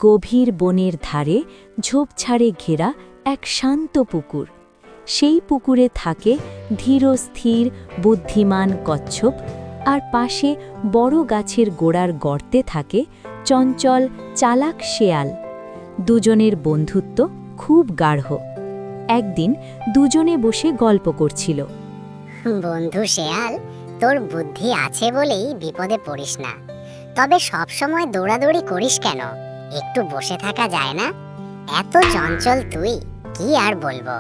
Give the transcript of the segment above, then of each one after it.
গভীর বনের ধারে ঝোপঝাড়ে ঘেরা এক শান্ত পুকুর। সেই পুকুরে থাকে ধীরস্থির বুদ্ধিমান কচ্ছপ, আর পাশে বড় গাছের গোড়ার গর্তে থাকে চঞ্চল চালাক শেয়াল। দুজনের বন্ধুত্ব খুব গাঢ়। একদিন দুজনে বসে গল্প করছিল। বন্ধু শেয়াল, তোর বুদ্ধি আছে বলেই বিপদে পড়িস না। তবে সব সময় দৌড়াদৌড়ি করিস কেন? একটু বসে থাকা যায় না? এত চঞ্চল তুই, কি আর বলবো।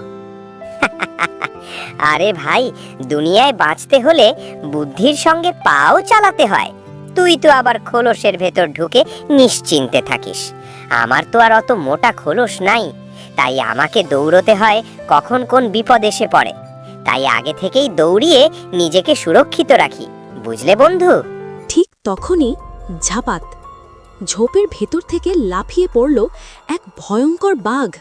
আরে ভাই, দুনিয়ায় বাঁচতে হলে বুদ্ধির সঙ্গে পাও চালাতে হয়। তুই তো আবার খোলসের ভেতর ঢুকে নিশ্চিন্তে থাকিস। আমার তো আর অত মোটা খোলস নাই, তাই আমাকে দৌড়তে হয় কখন কোন বিপদ এসে পড়ে। তাই আগে থেকেই দৌড়িয়ে নিজেকে সুরক্ষিত রাখি, বুঝলে বন্ধু? ঠিক তখনই ঝাপাত, ঝোপের ভেতর থেকে লাফিয়ে পড়ল এক ভয়ঙ্কর বাঘ।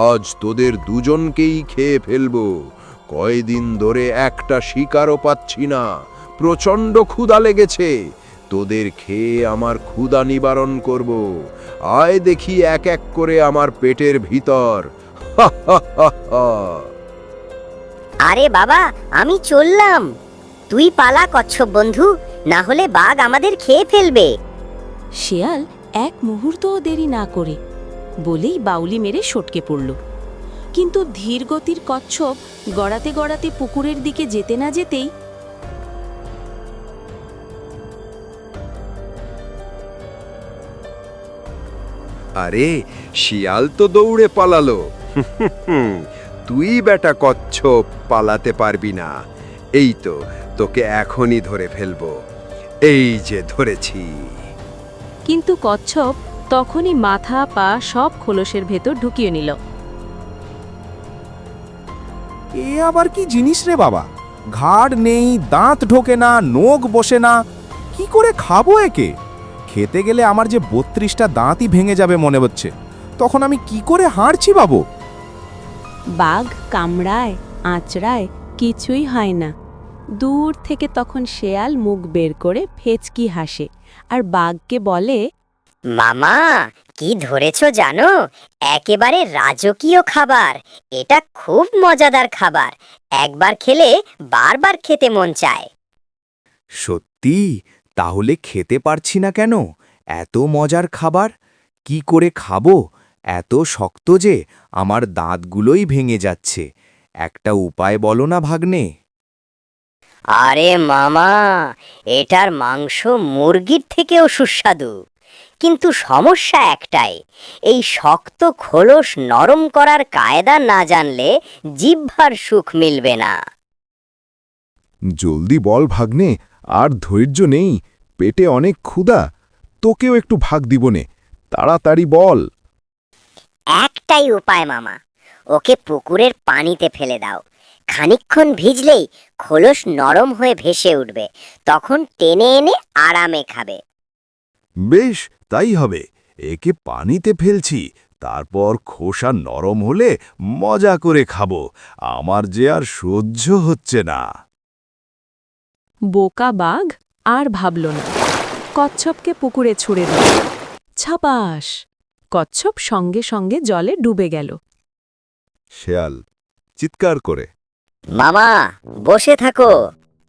আজ তোদের দুজনকেই খেয়ে ফেলবো। কয়দিন ধরে একটা শিকারও পাচ্ছি না, প্রচণ্ড ক্ষুধা লেগেছে। তোদের খেয়ে আমার ক্ষুধা নিবারণ করব। আয় দেখি এক এক করে আমার পেটের ভিতর। আরে বাবা, আমি চললাম। তুই পালা কচ্ছপ বন্ধু, না হলে বাঘ আমাদের খেয়ে ফেলবে। শেয়াল এক মুহূর্তও দেরি না করে বলেই বাউলি মেরে সটকে পড়ল। কিন্তু ধীরগতির কচ্ছপ গড়াতে গড়াতে পুকুরের দিকে যেতে না যেতেই আরে, শিয়াল তো দৌড়ে পালালো। তুই বেটা কচ্ছপ পালাতে পারবি না। এই তো, তোকে এখনই ধরে ফেলবো। এই যে ধরেছি। কিন্তু কচ্ছপ তখনই মাথা পা সব খোলসের ভেতর ঢুকিয়ে নিল। এ আবার কি জিনিস রে বাবা? ঘাড় নেই, দাঁত ঢোকে না, নোখ বসে না, কি করে খাবো একে? খেতে গেলে আমার যে 32টা দাঁতই ভেঙে যাবে মনে হচ্ছে। তখন আমি কি করে হাঁটছি বাবু? বাঘ কামড়ায় আঁচড়ায় কিছুই হয় না। দূর থেকে তখন শেয়াল মুখ বের করে ফেচকি হাসে আর বাঘকে বলে, মামা, কি ধরেছো জানো? একেবারে রাজকীয় খাবার। এটা খুব মজাদার খাবার। একবার খেলে বারবার খেতে মন চায়। সত্যি? তাহলে খেতে পারছি না কেন? এত মজার খাবার কি করে খাবো? এত শক্ত যে আমার দাঁতগুলোই ভেঙে যাচ্ছে। একটা উপায় বলো না ভাগ্নে। আরে মামা, এটার মাংস মুরগির থেকেও সুস্বাদু। কিন্তু সমস্যা একটাই, এই শক্ত খোলস নরম করার কায়দা না জানলে জিহ্বার সুখ মিলবে না। জলদি বল ভাগ্নে, আর ধৈর্য নেই। পেটে অনেক ক্ষুধা। তোকেও একটু ভাগ দিবনে, তাড়াতাড়ি বল। একটাই উপায় মামা, ওকে পুকুরের পানিতে ফেলে দাও। খানিকক্ষণ ভিজলেই খোলস নরম হয়ে ভেসে উঠবে। তখন টেনে এনে আরামে খাবে। বেশ, তাই হবে। একে পানিতে ফেলছি, তারপর খোসা নরম হলে মজা করে খাবো। আমার যে আর সহ্য হচ্ছে না। বোকা বাঘ আর ভাবল না, কচ্ছপকে পুকুরে ছুঁড়ে দিল। ছাপাস! কচ্ছপ সঙ্গে সঙ্গে জলে ডুবে গেল। শেয়াল চিৎকার করে, মামা, বসে থাকো।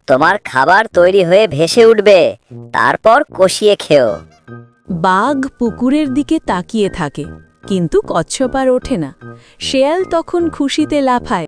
তোমার খাবার তৈরি হয়ে ভেসে উঠবে, তারপর কষিয়ে খেও। বাঘ পুকুরের দিকে তাকিয়ে থাকে, কিন্তু কচ্ছপ আর ওঠে না। শেয়াল তখন খুশিতে লাফায়।